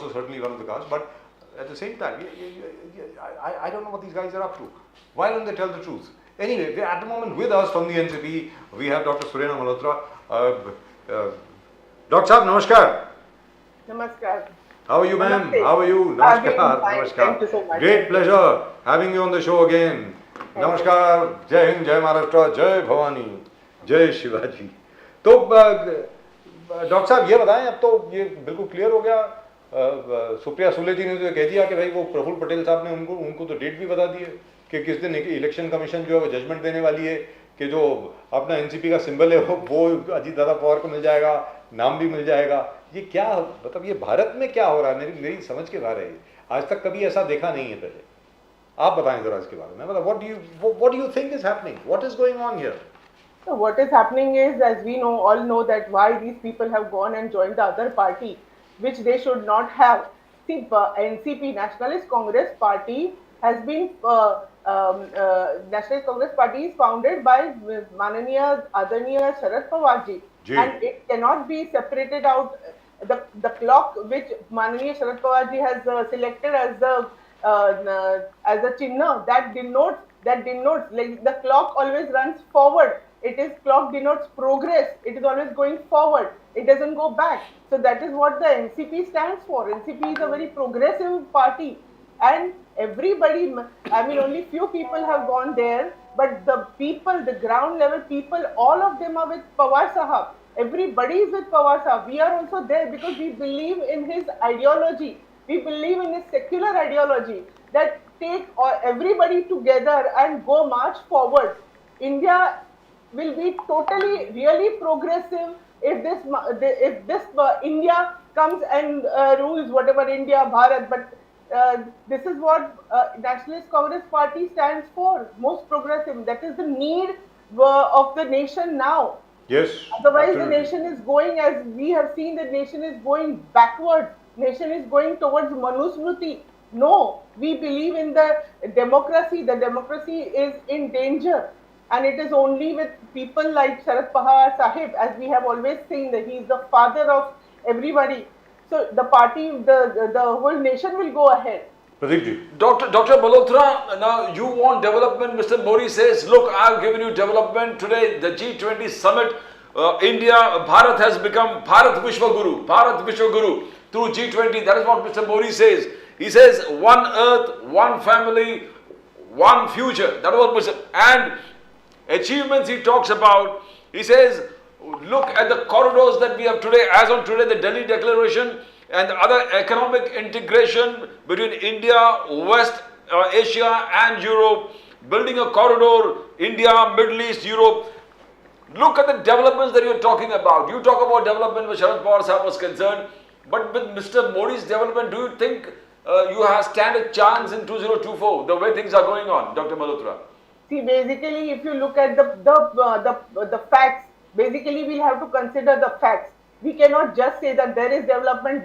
also certainly one of the cause. But at the same time, I don't know what these guys are up to. Why don't they tell the truth? Anyway, at the moment with us from the NCP, we have Dr. Surena Malhotra. Dr. Saab, namaskar. Namaskar. How are you, ma'am? Namaste. How are you? Namaskar. Namaskar. Thank you so much. Great pleasure having you on the show again. Namaskar. Jai Hind, Jai Maharashtra, Jai Bhavani, Jai Shivaji. तो doctor साहब ये बताएं, अब तो ये बिल्कुल clear हो गया, सुप्रिया सुले जी ने तो कह दिया कि भाई वो प्रफुल्ल पटेल साहब ने उनको तो डेट भी बता दी है कि किस दिन इलेक्शन कमीशन जो है वो जजमेंट देने वाली है कि जो अपना एनसीपी का सिंबल है वो अजीतदादा पवार को मिल जाएगा, नाम भी मिल जाएगा। ये क्या मतलब ये भारत में क्या हो रहा है, मेरी समझ के बाहर है। आज तक कभी ऐसा देखा नहीं है पहले। आप बताएं जरा इसके बारे में, मतलब what do you think is happening? What is going on here? So what is happening is, as we all know that why these people have gone and joined the other party, which they should not have. See, NCP, Nationalist Congress Party, has been Nationalist Congress Party is founded by Mananiya Adaniya Sharad Pawar ji, and it cannot be separated out. The clock which Mananiya Sharad Pawar ji has selected as a chinna that denotes like the clock always runs forward. Clock denotes progress. It is always going forward. It doesn't go back. So that is what the NCP stands for. NCP is a very progressive party, and everybody, I mean, only few people have gone there, but the people, the ground level people, all of them are with Pawar Sahab. Everybody is with Pawar Sahab. We are also there because we believe in his ideology. We believe in his secular ideology that take everybody together and go march forward. India will be totally, really progressive if this India comes and rules whatever India, Bharat. But this is what Nationalist Congress Party stands for, most progressive. That is the need of the nation now. Yes. Otherwise, absolutely. the nation is going, as we have seen, the nation is going backwards. Nation is going towards Manusmriti. No, we believe in the democracy. The democracy is in danger. And it is only with people like Sharad Pawar Sahib, as we have always seen, that he is the father of everybody. So the party, the whole nation will go ahead. Pradeep ji. Dr. Malhotra, now you want development. Mr. Modi says, look, I have given you development. Today, the G20 summit, India, Bharat has become Bharat Vishwaguru through G20. That is what Mr. Modi says. He says, one earth, one family, one future. That was Mr. And achievements he talks about. He says, look at the corridors that we have today. As on today, the Delhi Declaration and the other economic integration between India, West Asia and Europe, building a corridor, India, Middle East, Europe. Look at the developments that you're talking about. You talk about development where Sharad Pawar Sahib was concerned, but with Mr. Modi's development, do you think you stand a chance in 2024, the way things are going on, Dr. Malhotra? See, basically, if you look at the facts, basically we'll have to consider the facts. We cannot just say that there is development,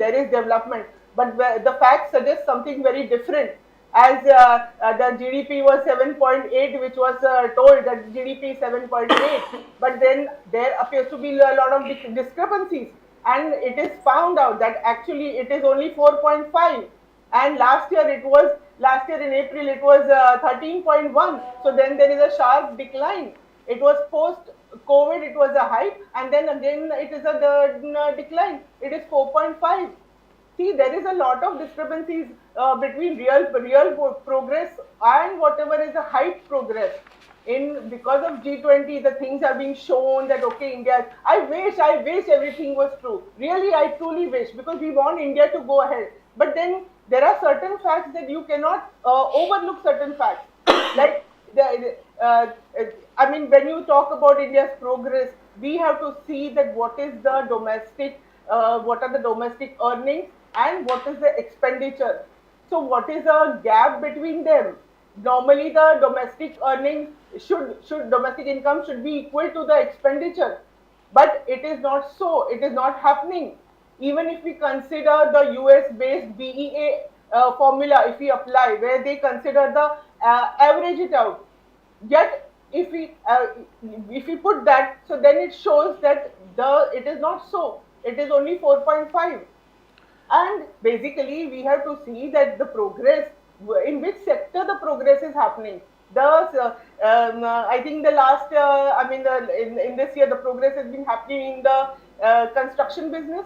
but the facts suggest something very different. As the GDP was 7.8, which was told that GDP is 7.8, but then there appears to be a lot of discrepancies, and it is found out that actually it is only 4.5, and last year in April it was 13.1. So then there is a sharp decline. It was post-COVID, it was a hype, and then again it is a decline. It is 4.5. See, there is a lot of discrepancies between real progress and whatever is a hype progress. Because of G20, the things are being shown that okay, India. I wish everything was true. Really, I truly wish, because we want India to go ahead. But then there are certain facts that you cannot overlook. Certain facts, like I mean, when you talk about India's progress, we have to see that what are the domestic earnings and what is the expenditure. So what is the gap between them? Normally the domestic earnings domestic income should be equal to the expenditure, but it is not so. It is not happening. Even if we consider the US based BEA formula, if we apply, where they consider the average it out, yet if we put that, so then it shows that it is not so. It is only 4.5. And basically, we have to see that the progress, in which sector the progress is happening. I think the last, in this year, the progress has been happening in the construction business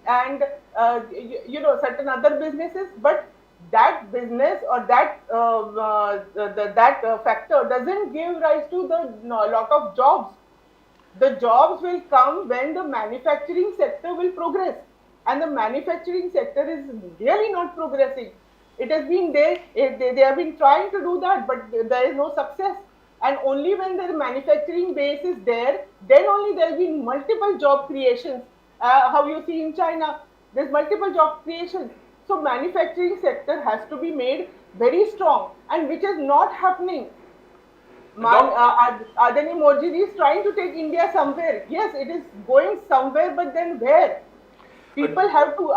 and certain other businesses. But that business or that factor doesn't give rise to the lot of jobs. The jobs will come when the manufacturing sector will progress, and the manufacturing sector is really not progressing. It has been there, they have been trying to do that, but there is no success. And only when the manufacturing base is there, then only there will be multiple job creations. How you see in China, there's multiple job creations. So manufacturing sector has to be made very strong, and which is not happening. Adani Modi is trying to take India somewhere. Yes, it is going somewhere, but then where? People have to,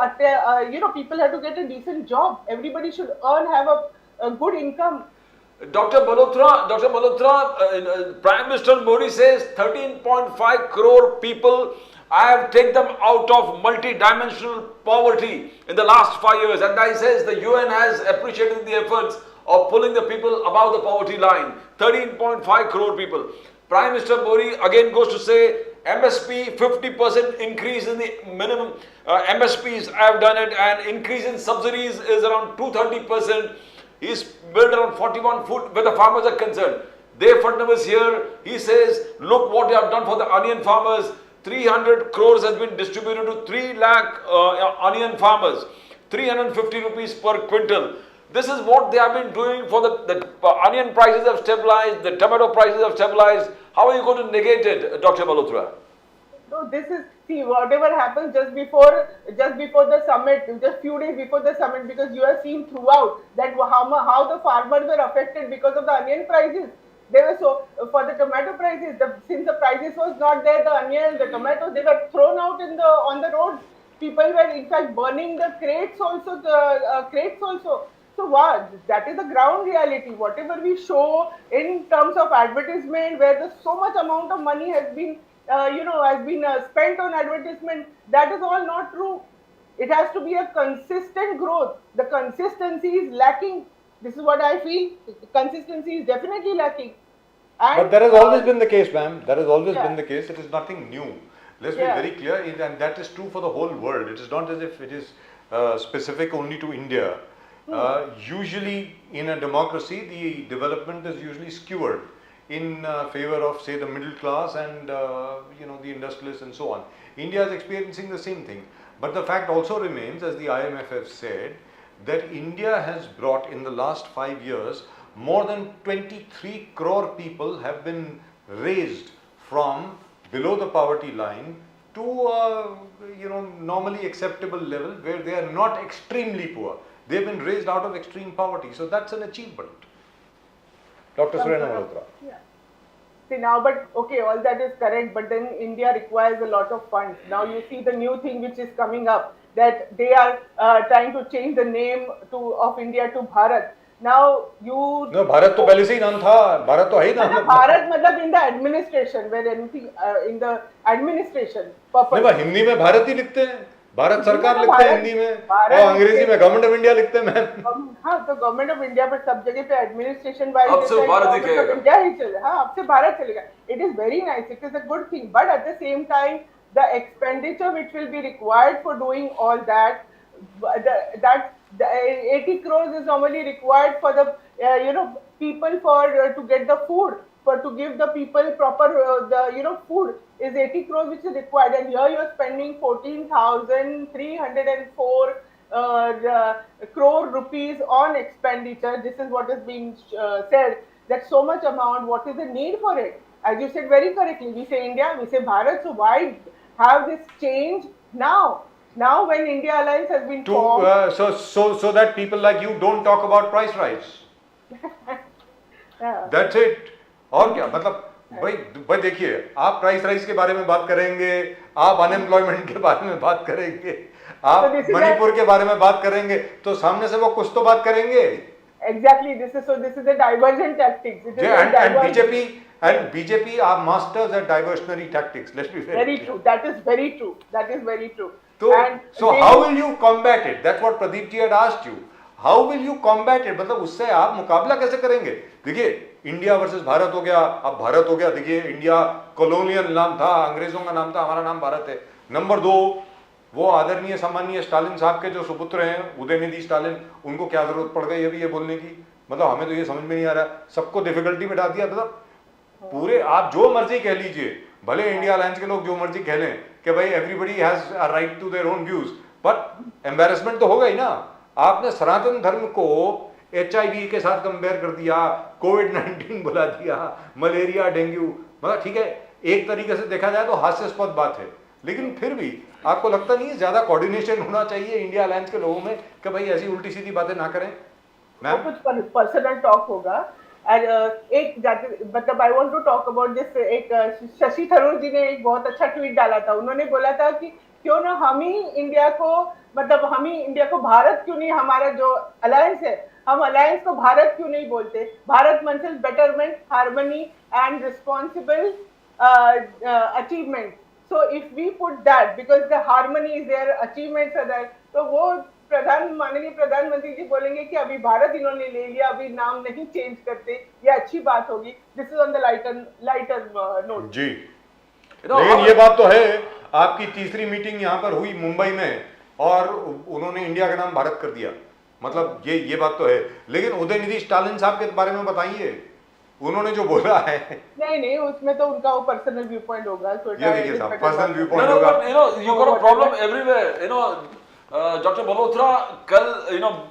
people have to get a decent job. Everybody should have a good income. Dr. Malhotra, Prime Minister Modi says 13.5 crore people, I have taken them out of multi-dimensional poverty in the last 5 years. And he says the UN has appreciated the efforts of pulling the people above the poverty line. 13.5 crore people. Prime Minister Modi again goes to say MSP 50% increase in the minimum MSPs have done it, and increase in subsidies is around 230%. He's built around 41 foot where the farmers are concerned. Dev Fadnavis here, he says, look what they have done for the onion farmers. 300 crores has been distributed to 3 lakh onion farmers. 350 rupees per quintal. This is what they have been doing for the onion prices have stabilized, the tomato prices have stabilized. How are you going to negate it, Dr. Malhotra? No, this is, see, whatever happens just before the summit, just few days before the summit, because you have seen throughout that how the farmers were affected because of the onion prices. They were so, for the tomato prices, since the prices was not there, the onion, the tomatoes, they were thrown out on the roads. People were in fact burning the crates also, So what? That is the ground reality. Whatever we show in terms of advertisement, where so much amount of money has been, spent on advertisement, that is all not true. It has to be a consistent growth. The consistency is lacking. This is what I feel. Consistency is definitely lacking. And, but that has always been the case, ma'am. That has always been the case. It is nothing new. Let's be very clear, and that is true for the whole world. It is not as if it is specific only to India. Usually in a democracy, the development is usually skewered in favor of, say, the middle class and the industrialists and so on. India is experiencing the same thing. But the fact also remains, as the IMF has said, that India has brought in the last 5 years more than 23 crore people have been raised from below the poverty line to normally acceptable level where they are not extremely poor. They've been raised out of extreme poverty. So that's an achievement. Dr. Surena Malhotra. Yeah. See now, but okay, all that is correct, but then India requires a lot of funds. Now you see the new thing which is coming up, that they are trying to change the name of India to Bharat. Now you... No, Bharat to pehle se hi naam tha. Bharat to hai na. Bharat matlab in the administration, where anything, in the administration purpose. नहीं, हिंदी में भारत ही लिखते हैं. भारत सरकार लिखते हैं हिंदी में, और अंग्रेजी में गवर्नमेंट ऑफ इंडिया लिखते हैं मैम. हाँ, तो गवर्नमेंट ऑफ इंडिया पर सब जगह पे एडमिनिस्ट्रेशन वाइज अब से भारत ही कहेगा. इंडिया ही चलेगा. हाँ, अब से भारत चलेगा. It is very nice. It is a good thing. But at the same time, the expenditure which will be required for doing all that, the 80 crores is normally required for the people for to get the food, for to give the people proper food is 80 crores which is required, and here you are spending 14,304 crore rupees on expenditure. This is what is being said, that so much amount, what is the need for it? As you said very correctly, we say India, we say Bharat, so why have this change now? Now when India Alliance has been formed... so that people like you don't talk about price rise. That's it. और क्या मतलब भाई देखिए, आप price rise के बारे में बात करेंगे, आप अनएम्प्लॉयमेंट के बारे में बात करेंगे, आप मणिपुर के बारे में बात करेंगे, तो सामने से वो कुछ तो बात करेंगे. Exactly, this is a diversion tactics. And BJP are masters at diversionary tactics. Let's be very clear. True. That is very true. तो And so they how will- will you combat it? That's what Pradeep ji had asked you. How will you combat it? मतलब उससे आप मुकाबला कैसे करेंगे? देखिए India versus Bharat हो गया, अब भारत हो गया, देखिए इंडिया कॉलोनियल नाम था, अंग्रेजों का नाम था, हमारा नाम भारत है। नंबर 2, वो आदरणीय सम्मानीय स्टालिन साहब के जो सुपुत्र हैं उदयनिधि स्टालिन, उनको क्या जरूरत पड़ गई अभी ये बोलने की? मतलब हमें तो ये समझ में नहीं आ रहा, सबको डिफिकल्टी में डाल दिया। मतलब पूरे आप जो मर्जी कह लीजिए, भले इंडिया अलायंस के लोग जो मर्जी कह लें कि भाई everybody has a right to their own views, but embarrassment तो होगा ही ना। आपने सनातन धर्म को HIV के साथ कंपेयर कर दिया, कोविड-19 बुला दिया, मलेरिया, डेंगू। मतलब ठीक है, एक तरीके से देखा जाए तो हास्यास्पद बात है, लेकिन फिर भी आपको लगता नहीं है ज्यादा कोऑर्डिनेशन होना चाहिए इंडिया अलायंस के लोगों में कि भाई ऐसी उल्टी सीधी बातें ना करें? वो कुछ पर्सनल टॉक होगा। एक मतलब I want to talk about this. एक शशि थरूर जी ने एक बहुत अच्छा ट्वीट डाला था। उन्होंने बोला था कि क्यों ना हम ही इंडिया को भारत क्यों नहीं, हमारा जो अलायंस है, हम अलायंस को भारत क्यों नहीं बोलते? Bharat means betterment, harmony and responsible achievement. So if we put that, because the harmony is there, achievements are there, तो वो माननीय प्रधानमंत्री जी बोलेंगे कि अभी भारत इन्होंने ले लिया, अभी नाम नहीं चेंज करते, ये अच्छी बात होगी। This is on the lighter note जी। लेकिन ये बात तो है, आपकी तीसरी मीटिंग यहाँ पर हुई मुंबई में और उन्होंने इंडिया का नाम भारत कर दिया। मतलब ये बात तो है, लेकिन उदयनिधि स्टालिन साहब के बारे में बताइए, उन्होंने जो बोला है। नहीं, उसमें तो उनका वो पर्सनल व्यू पॉइंट होगा। ये देखिए साहब, पर्सनल व्यू पॉइंट No, होगा। but you got a problem everywhere. Doctor Malhotra, कल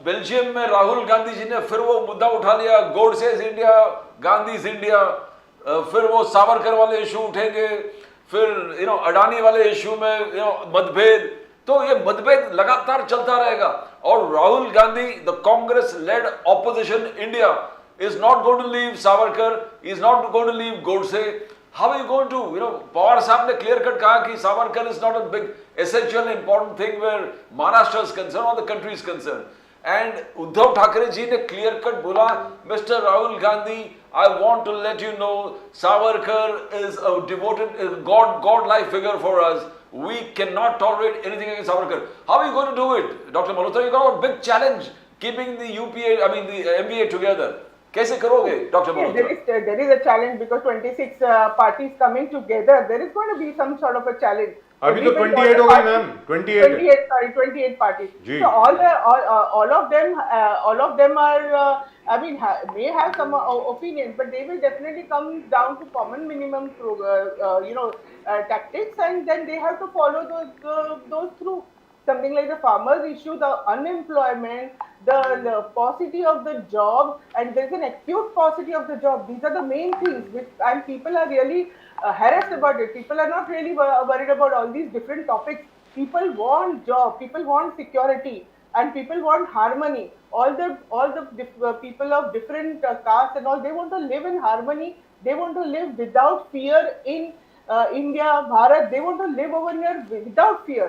बेल्जियम में राहुल गांधी जी ने फिर वो मुद्दा उठा लिया, गोडसेज इंडिया, गांधीज इंडिया। फिर वो सावरकर वाले इशू उठेंगे, फिर अडानी वाले इशू में मतभेद। तो ये मतभेद लगातार चलता रहेगा। और Rahul Gandhi, the Congress led opposition India, is not going to leave Savarkar, is not going to leave Godse. How are you going to, Pawar साहब ने clear cut कहा कि Savarkar is not a big essential important thing where Maharashtra is concerned or the country is concerned. And Uddhav Thackeray ji ने clear cut बोला, Mr. Rahul Gandhi, I want to let you know Savarkar is a devoted God-like figure for us. We cannot tolerate anything against Savarkar. How are you going to do it? Dr. Malhotra, you got a big challenge keeping the the MBA together. कैसे करोगे doctor Malhotra? There is a challenge because 26 parties coming together. There is going to be some sort of a challenge. अभी तो 28 हो गई ma'am, 28 parties. जी. So all of them are may have some opinions, but they will definitely come down to common minimum tactics, and then they have to follow those through. Something like the farmers issue, the unemployment, the paucity of the job, and there's an acute paucity of the job. These are the main things, and people are really harassed about it. People are not really worried about all these different topics. People want job, people want security, and people want harmony. All the people of different castes and all, they want to live in harmony. They want to live without fear in India, Bharat. They want to live over here without fear.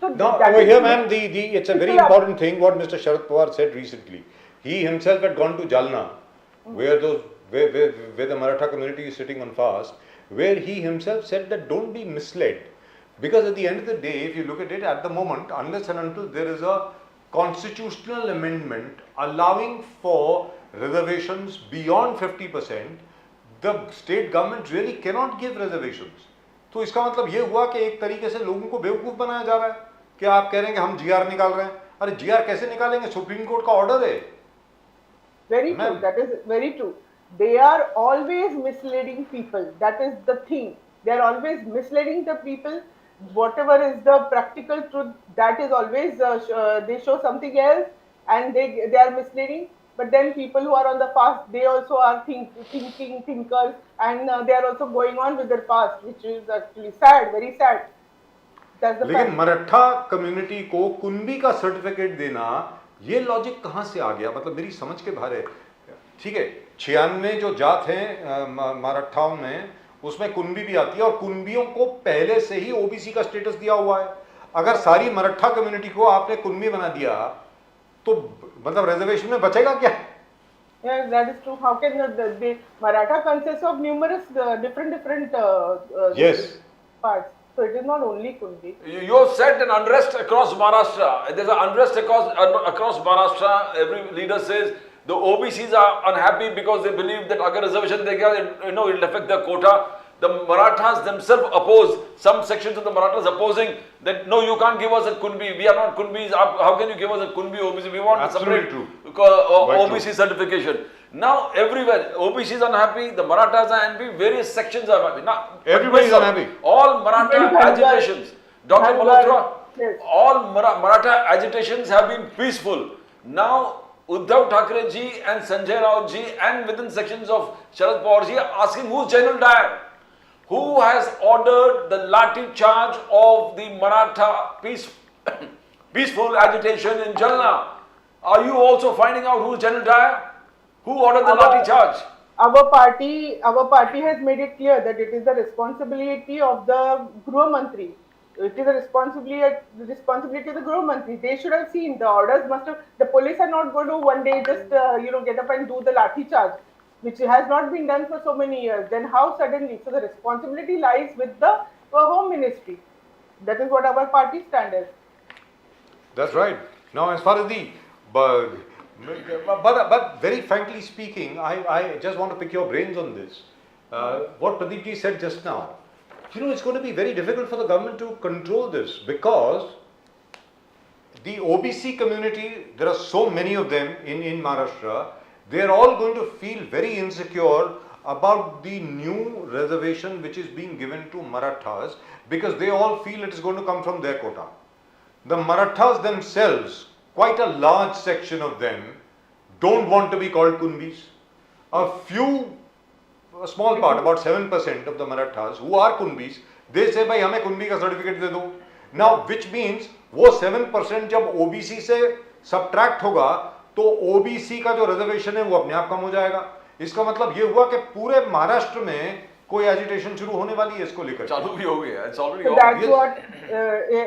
So no, over here, ma'am, it's a very important thing what Mr. Sharad Pawar said recently. He himself had gone to Jalna, where the Maratha community is sitting on fast, where he himself said that don't be misled, because at the end of the day, if you look at it at the moment, unless and until there is a constitutional amendment allowing for reservations beyond 50%, the state government really cannot give reservations. तो इसका मतलब ये हुआ कि एक तरीके से लोगों को बेवकूफ बनाया जा रहा है कि आप कह रहे हैं कि हम GR निकाल रहे हैं। अरे GR कैसे निकालेंगे? सुप्रीम कोर्ट का ऑर्डर है। Very true. That is very true. They are always misleading people. That is the thing. They are always misleading the people. Whatever is the practical truth, that is always they show something else, and they are misleading. But then people who are on the fast, they also are thinking thinkers, and they are also going on with their past, which is actually sad, very sad. That's the लेकिन fact. Maratha community को कुंभी का certificate देना, ये logic कहाँ से आ गया? मतलब मेरी समझ के बाहर है। ठीक है, 96 जो जात हैं मराठाओं में, उसमें कुंभी भी आती है, और कुंभियों को पहले से ही OBC का स्टेटस दिया हुआ है। अगर सारी मराठा कम्युनिटी को आपने कुंभी बना दिया, तो मतलब रिजर्वेशन में बचेगा क्या? Yes, that is true. How can the Maratha consists of numerous different Yes. parts? So it is not only Kunbi. You have said an unrest across Maharashtra. There's an unrest across Maharashtra. Every leader says the OBCs are unhappy because they believe that agar reservation they get, it'll affect their quota. The Marathas themselves oppose. Some sections of the Marathas opposing that no, you can't give us a Kunbi. We are not Kunbis. How can you give us a Kunbi OBC? We want Absolutely a true. separate OBC certification. Now everywhere, OBC is unhappy, the Marathas are unhappy, various sections are unhappy. Now Everybody is unhappy. All Maratha agitations, Dr. Malhotra, Yes. all Maratha agitations have been peaceful. Now Uddhav Thackeray ji and Sanjay Raut ji and within sections of Sharad Pawar ji are asking who's General Dyer? Who has ordered the lathi charge of the Maratha peaceful agitation in Jalna? Are you also finding out who's General Dyer? Who ordered the lathi charge? Our party has made it clear that it is the responsibility of the Gruh Mantri. It is the responsibility of the Gruh Mantri. They should have seen the orders. The police are not going to one day just get up and do the lathi charge, which has not been done for so many years. Then how suddenly? So the responsibility lies with the Home Ministry. That is what our party stand is. That's right. Now, as far as the but very frankly speaking, I just want to pick your brains on this. What Pradeep ji said just now. It's going to be very difficult for the government to control this because the OBC community, there are so many of them in Maharashtra, they are all going to feel very insecure about the new reservation which is being given to Marathas because they all feel it is going to come from their quota. The Marathas themselves, quite a large section of them, don't want to be called Kunbis. A small part, about 7% of the Marathas who are Kunbis, they say, "Bhai, हमें Kunbi का certificate दे दो." Now, which means वो 7% जब OBC से subtract होगा, तो OBC का जो reservation है वो अपने आप कम हो जाएगा. इसका मतलब ये हुआ कि पूरे महाराष्ट्र में कोई agitation शुरू होने वाली है इसको लेकर. चालू भी हो गया. It's already So over. that's what,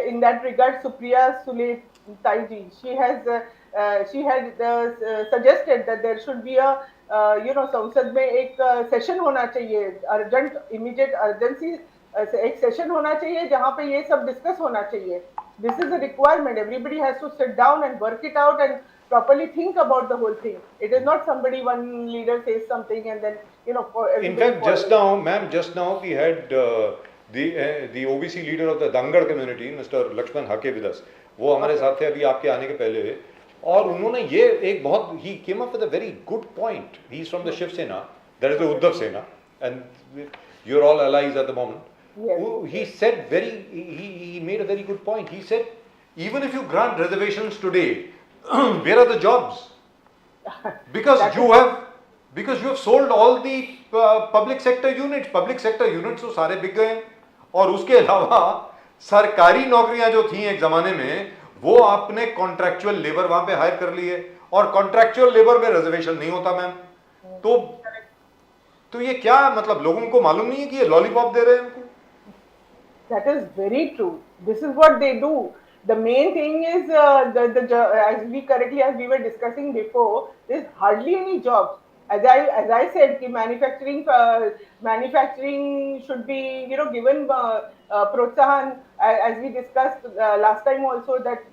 in that regard, Supriya Sule Taiji, she had suggested that there should be a संसद में एक सेशन होना चाहिए, अर्जेंट इमीडिएट अर्जेंसी एक सेशन होना चाहिए जहां पे ये सब डिस्कस होना चाहिए. This is a requirement. Everybody has to sit down and work it out and properly think about the whole thing. It is not somebody, one leader says something and then In fact, just now we had the OBC leader of the Dangad community, Mr. Lakshman Hake with us. वो हमारे साथ थे अभी आपके आने के पहले. और उन्होंने ये एक बहुत he came up with a very good point. He is from the Shiv Sena, that is the Uddhav Sena, and you're all allies at the moment. Yes. He said he made a very good point. He said, even if you grant reservations today, where are the jobs? Because you have sold all the public sector units. Public sector units तो सारे बिक गए. और उसके अलावा सरकारी नौकरियां जो थी एक जमाने में वो आपने कॉन्ट्रैक्चुअल लेबर वहां पे हायर कर लिए और कॉन्ट्रैक्चुअल लेबर में रिजर्वेशन नहीं होता मैम. तो ये क्या मतलब लोगों को मालूम नहीं है कि ये लॉलीपॉप दे रहे हैं उनको. That is very true. This is what they do. The main thing is as we were discussing before, there's hardly any jobs. As I said, कि manufacturing should be given protsahan, as we discussed last time also, that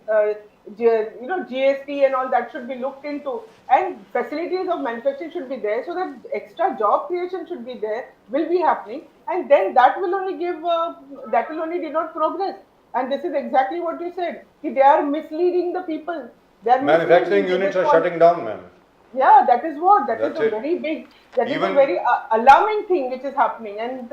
GST and all that should be looked into, and facilities of manufacturing should be there, so that extra job creation should be there, will be happening, and then that will only denote progress. And this is exactly what you said. They are misleading the people. Manufacturing units are shutting down, ma'am. Yeah, that is a very big, is a very alarming thing which is happening, and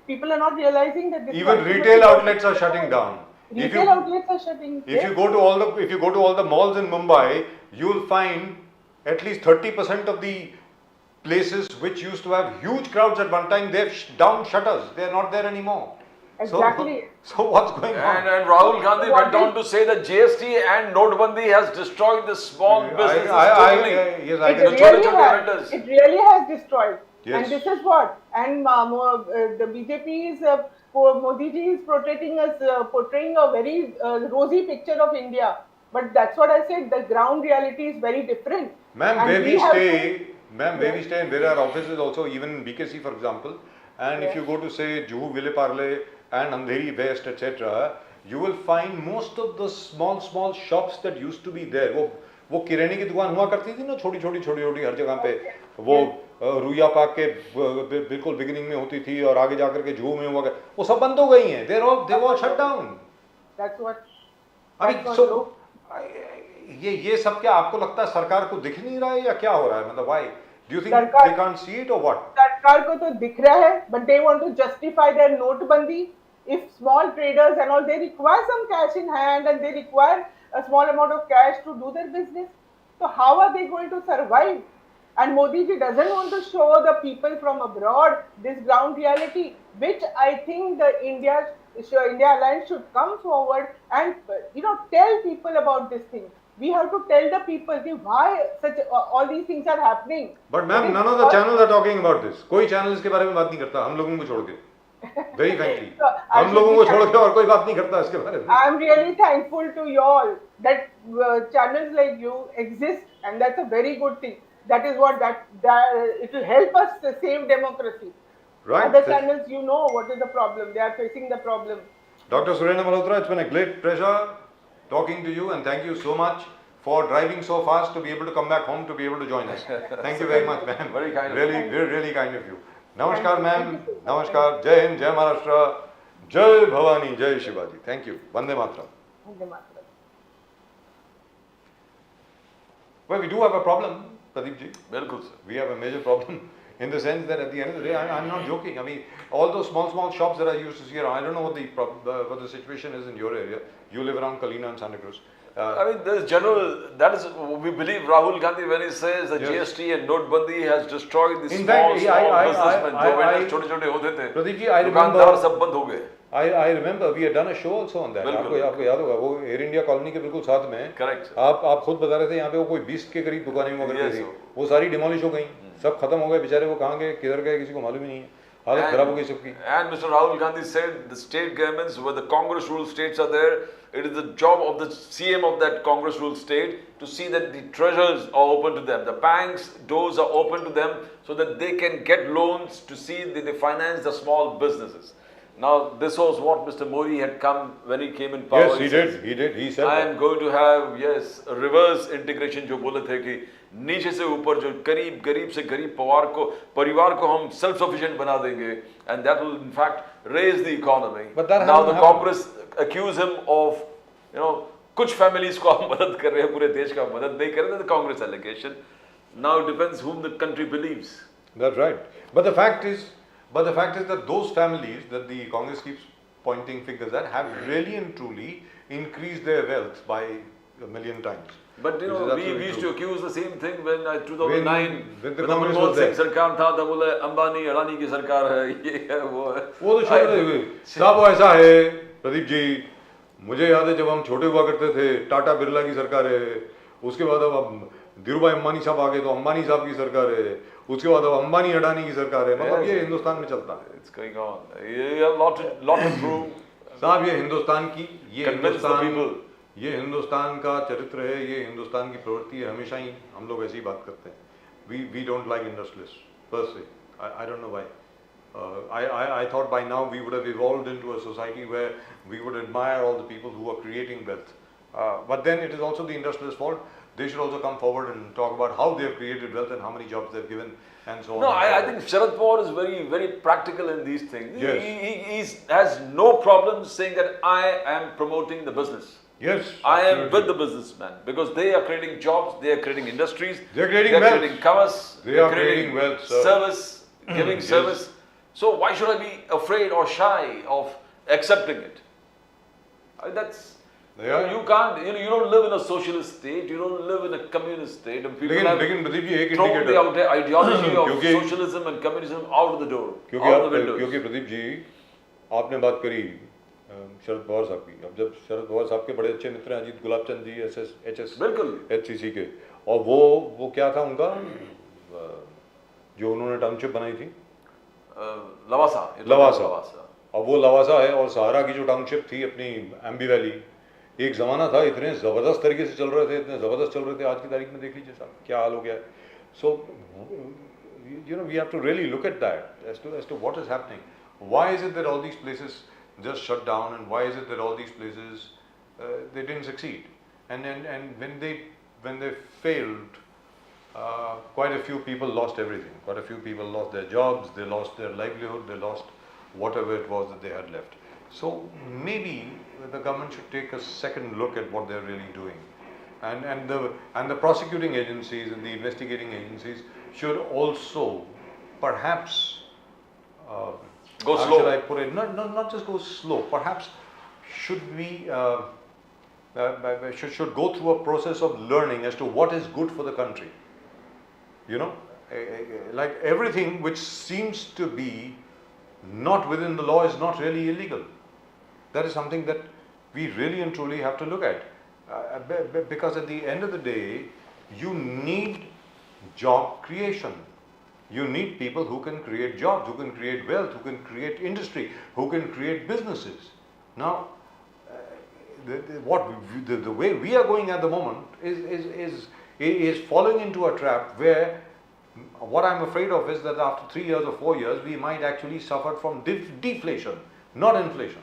people are not realizing that this even retail outlets are shutting down. Retail outlets are shutting. If you go to all the malls in Mumbai, you will find at least 30% of the places which used to have huge crowds at one time, they've down shutters. They are not there anymore. Exactly. So what's going on? And Rahul Gandhi went on to say that GST and Notebandi has destroyed the small businesses totally. It really has destroyed. Yes. And this is what. And the BJP is, Modi ji is portraying a very rosy picture of India. But that's what I said, the ground reality is very different. Ma'am, where we stay, and there are offices also, even in BKC for example. And if you go to say Juhu Ville Parle, and Andheri West, etc., you will find most of the small shops that used to be there. वो किराने की दुकान हुआ करती थी ना, छोटी छोटी हर जगह पे, वो रुइया पार्क के बिल्कुल बिगिनिंग में होती थी और आगे जाकर के जू में हुआ, वो सब बंद हो गई हैं. They all shut down. That's what. I mean, so ये सब क्या आपको लगता है सरकार को दिख नहीं रहा है या क्या हो रहा है? मतलब why? Do you think they can't see it or what? सरकार को तो दिख रहा है, but they want to justify their नोटबंदी. If small traders and all, they require some cash in hand and they require a small amount of cash to do their business. So how are they going to survive? And Modi ji doesn't want to show the people from abroad this ground reality, which I think the India Alliance should come forward and tell people about this thing. We have to tell the people why such all these things are happening. But ma'am, none of the channels are talking about this. कोई channel इसके बारे में बात नहीं करता, हम लोगों को छोड़ के. Very frankly, हम लोगों को छोड़ के और कोई बात नहीं करता इसके बारे में. I am really thankful to you all that channels like you exist, and that's a very good thing. That is what that it will help us to save democracy. Right. Other channels, you know what is the problem. They are facing the problem. Dr. Surendra Malhotra, it's been a great pleasure talking to you, and thank you so much for driving so fast to be able to come back home to be able to join us. Thank you very much, ma'am. Very kind of really, really kind of you. Namaskar, ma'am. Namaskar. Jai Hind, Jai Maharashtra, Jai Bhavani, Jai Shivaji. Thank you. Vande Mataram. Vande Mataram. Well, we do have a problem, Pradeep ji. बिल्कुल sir. We have a major problem in the sense that at the end of the day, I'm not joking. I mean, all those small shops that I used to see around, I don't know what the situation is in your area. You live around Kalina and Santa Cruz. I mean, there's general, that is, we believe Rahul Gandhi when he says that Yes. GST and notebandi has destroyed the In small fact, businessmen, जो vendors छोटे-छोटे होते थे, Pradeep ji, I दुकानदार remember, सब बंद हो गए. I remember we had done a show also on that. बिल्कुल. आपको याद होगा, वो एयर इंडिया कॉलोनी के बिल्कुल साथ में. Correct. आप खुद बता रहे थे यहाँ पे वो कोई 20 के करीब दुकानें हुआ करती Yes, थी. sir. वो सारी डिमोलिश हो गई, सब खत्म हो गए बेचारे. वो कहाँ गए, किधर गए, किसी को मालूम ही नहीं है. हालत खराब हो गई सबकी. And Mr. Rahul Gandhi said the state governments, where the Congress ruled states are there, it is the job of the CM of that Congress ruled state to see that the treasures are open to them. The banks' doors are open to them so that they can get loans to see that they finance the small businesses. Now, this was what Mr. Modi had come when he came in power. Yes, he did. He said I that. am going to have, yes, a reverse integration जो बोले थे कि नीचे से ऊपर जो गरीब से गरीब परिवार को हम self sufficient बना देंगे, and that will in fact raise the economy. But that now the hasn't Congress accuse him of, कुछ families को हम मदद कर रहे हैं, पूरे देश का मदद नहीं कर रहे. The Congress allegation. Now it depends whom the country believes. That's right. But the fact is that those families that the Congress keeps pointing fingers at have really and truly increased their wealth by a million times. But Which is we absolutely used true. to accuse the same thing when 2009 when the when Congress Manmohan was Singh there. सरकार था, तब बोले अंबानी अडानी की सरकार है, ये है वो है. वो तो छोड़ रहे साहब, वो ऐसा है प्रदीप जी, मुझे याद है जब हम छोटे हुआ करते थे, टाटा बिरला की सरकार है, उसके बाद अब धीरूभाई अंबानी साहब आ गए तो अंबानी साहब की सरकार है, उसके बाद अब अंबानी अडानी की सरकार है. मतलब ये हिंदुस्तान में चलता है. It's going on. You have lot to prove. साहब, ये हिंदुस्तान की, Convince the people. ये हिंदुस्तान का चरित्र है, ये हिंदुस्तान की प्रवृत्ति है. हमेशा ही हम लोग ऐसी बात करते हैं. We don't like industrialists per se. I don't know why. I thought by now we would have evolved into a society where we would admire all the people who are creating wealth. But then it is also the industrialists' fault. They should also come forward and talk about how they have created wealth and how many jobs they have given and so on. No, I think Sharad Pawar is very, very practical in these things. Yes. He has no problem saying that I am promoting the business. Yes, I am absolutely. with the businessman because they are creating jobs, they are creating industries, They are creating they are wealth. creating commerce, They are creating wealth, sir. service, giving Yes. service. So why should I be afraid or shy of accepting it? That's They are. you can't. You don't live in a socialist state. You don't live in a communist state. And people have लेकिन प्रदीप जी एक thrown the indicator, ideology of क्योंकि- socialism and communism out of the door, क्योंकि out of the windows. क्योंकि प्रदीप जी आपने बात करी शरद पवार साहब की. अब जब शरद पवार साहब के बड़े अच्छे मित्र हैं अजीत गुलाबचंद जी, एचएस बिल्कुल. HCC के, और वो क्या था उनका जो उन्होंने टाउनशिप बनाई थी, लवासा. अब वो लवासा है. और सहारा की जो टाउनशिप थी अपनी एम्बी वैली, एक ज़माना था इतने ज़बरदस्त तरीके से चल रहे थे, इतने ज़बरदस्त चल रहे थे. आज की तारीख में देख लीजिए साहब क्या हाल हो गया है. So we have to really look at that as to what is happening. Why is it that all these places just shut down, and why is it that all these places they didn't succeed? And when they failed, quite a few people lost everything. Quite a few people lost their jobs, they lost their livelihood, they lost whatever it was that they had left. So maybe the government should take a second look at what they're really doing, and the prosecuting agencies and the investigating agencies should also perhaps go how slow. should I put it? Not just go slow. Perhaps should we should go through a process of learning as to what is good for the country. You know, like everything which seems to be not within the law is not really illegal. That is something that we really and truly have to look at, because at the end of the day, you need job creation. You need people who can create jobs, who can create wealth, who can create industry, who can create businesses. Now, the way we are going at the moment is falling into a trap where what I'm afraid of is that after 3 years or 4 years, we might actually suffer from deflation, not inflation.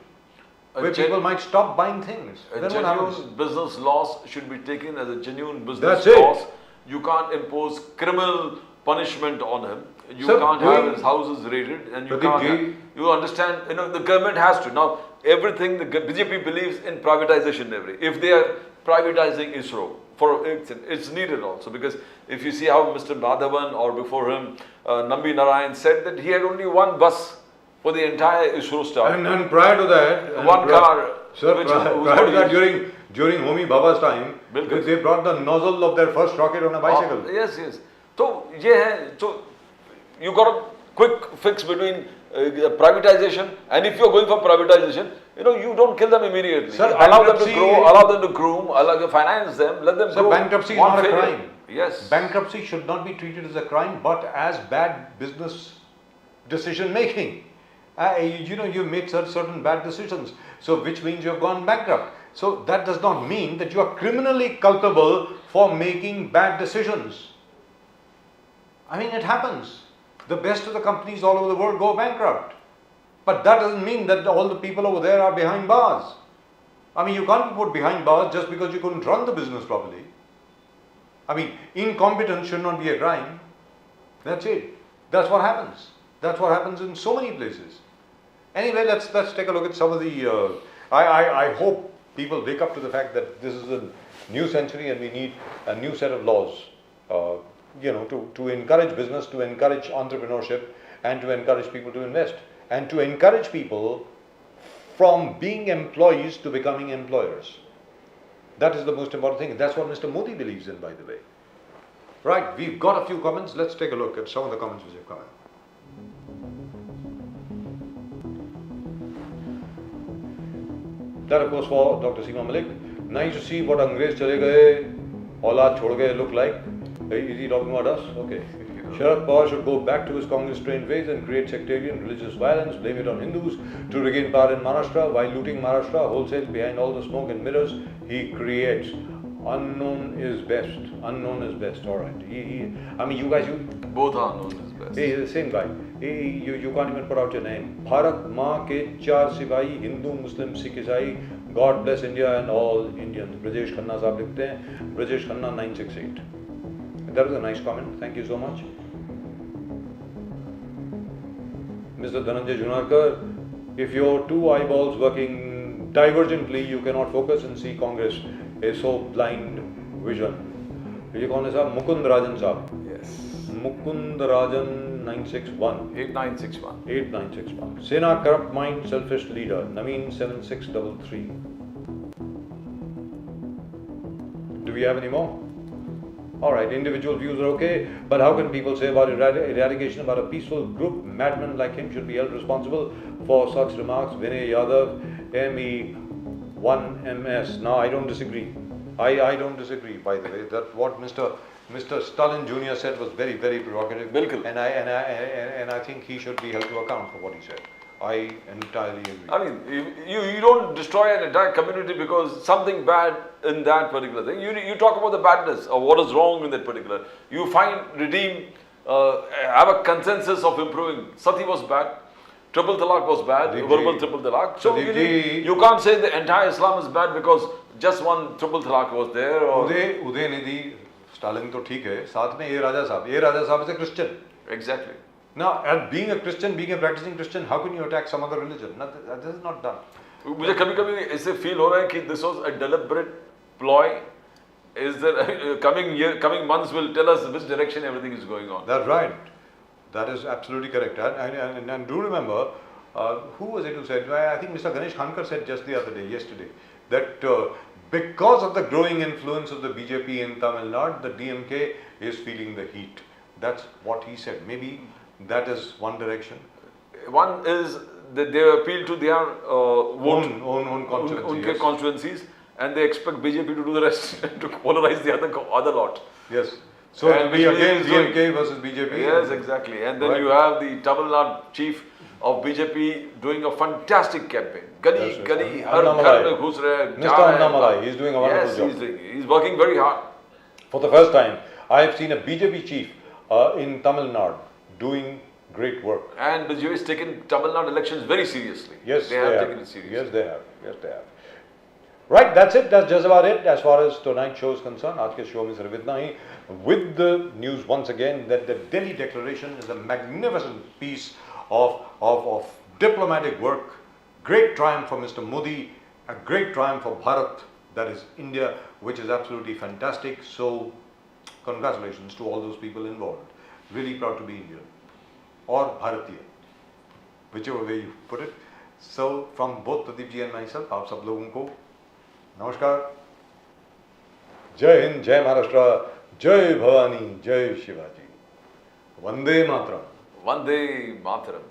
Where people might stop buying things. A Then what happens? genuine business loss should be taken as a genuine business That's it. loss. You can't impose criminal punishment on him. You Sir, can't have his houses raided, and you Pradeep can't. ji- You understand? You know, the government has to now. Everything the BJP believes in privatization. If they are privatizing ISRO, it's needed also, because if you see how Mr. Madhavan or before him Nambi Narayan said that he had only one bus for the entire ISRO staff. And prior to that, One car, Sir, which prior was to that, used. during Homi Bhabha's time, Bilkul. they brought the nozzle of their first rocket on a bicycle. Yes. So, you got a quick fix between privatization, and if you're going for privatization, you don't kill them immediately. Sir, allow them to bankruptcy- grow, allow them to groom, finance them, let them Sir, grow. bankruptcy is One not a failure. crime. Yes. Bankruptcy should not be treated as a crime, but as bad business decision making. You made certain bad decisions, so which means you have gone bankrupt. So that does not mean that you are criminally culpable for making bad decisions. I mean, it happens. The best of the companies all over the world go bankrupt. But that doesn't mean that all the people over there are behind bars. I mean, you can't be put behind bars just because you couldn't run the business properly. I mean, incompetence should not be a crime. That's it. That's what happens. That's what happens in so many places. Anyway, let's take a look at some of the. I hope people wake up to the fact that this is a new century and we need a new set of laws. To encourage business, to encourage entrepreneurship, and to encourage people to invest, and to encourage people from being employees to becoming employers. That is the most important thing. That's what Mr. Modi believes in, by the way. Right, we've got a few comments. Let's take a look at some of the comments which have come in. That, of course, for Dr. Seema Malik. Nice to see what Angrez chale gaye, aulad chhod gaye look like. Is he talking about us? Okay. Sharad Pawar should go back to his Congress-trained ways and create sectarian religious violence, blame it on Hindus to regain power in Maharashtra while looting Maharashtra wholesale behind all the smoke and mirrors he creates. Unknown is best. Unknown is best. All right. You guys, Both are known as best. He is the same guy. You can't even put out your name. Bharat maa ke char sipahi, Hindu, Muslim, Sikh, Isai. God bless India and all Indians. Brajesh Khanna sahab likhte hain. Brajesh Khanna 968. That was a nice comment. Thank you so much. Mr. Dhananjay Junarkar, if your two eyeballs working divergently, you cannot focus and see Congress is so blind vision. ये कौन है साहब? मुकुंद राजन साहब. Yes. Mukund Rajan 961. 8961. 8961. Sena corrupt mind, selfish leader. Naveen 7633. Do we have any more? Alright, individual views are okay, but how can people say about eradication about a peaceful group? Madmen like him should be held responsible for such remarks. Vinay Yadav, ME1MS. Now, I don't disagree. I don't disagree, by the way, that what Mr. Stalin Jr. said was very, very provocative. Bilkul. And I think he should be held to account for what he said. I entirely agree. I mean, you don't destroy an entire community because something bad in that particular thing. You talk about the badness or what is wrong in that particular. You find, redeem, have a consensus of improving. Sati was bad. Triple talaq was bad, Pradeep verbal ji. triple talaq. So Pradeep ji. you can't say the entire Islam is bad because just one triple talaq was there. Or Udayanidhi Stalin to theek hai, साथ में Raja Sahab is a Christian. exactly. Now, and being a Christian, being a practicing Christian, how can you attack some other religion? No, this is not done. मुझे कभी-कभी ऐसे feel हो रहा है कि this was a deliberate ploy. Is there coming months will tell us which direction everything is going on. That's right. That is absolutely correct. And do remember, who was it who said? I think Mr. Ganesh Khankar said just the other day, yesterday, that because of the growing influence of the BJP in Tamil Nadu, the DMK is feeling the heat. That's what he said. Maybe that is one direction. One is that they appeal to their Own constituency, उनके yes. constituencies, and they expect BJP to do the rest to polarize the other lot. Yes. So And we which again is doing. DMK versus BJP. Yes, exactly. And then Right. you have the Tamil Nadu chief of BJP doing a fantastic campaign. That's Gadi, right. gadi, har Annamalai. ghar mein ghus rahe, Mr. ja rahe. Annamalai, he's doing a wonderful yes, job. He's working very hard. For the first time, I have seen a BJP chief in Tamil Nadu doing great work. And BJP has taken Tamil Nadu elections very seriously. Yes, they have taken it seriously. Yes, they have. Yes, they have. Right, that's it. That's just about it as far as tonight's show is concerned. आज के show में सिर्फ इतना ही. With the news once again that the Delhi Declaration is a magnificent piece of diplomatic work. Great triumph for Mr. Modi. A great triumph for Bharat, that is India, which is absolutely fantastic. So, congratulations to all those people involved. Really proud to be Indian or Bharatiya, whichever way you put it. So, from both Pradeep ji and myself, आप सब लोगों को नमस्कार, जय हिंद, जय महाराष्ट्र, जय भवानी, जय Shivaji, Vande Mataram. Vande Mataram.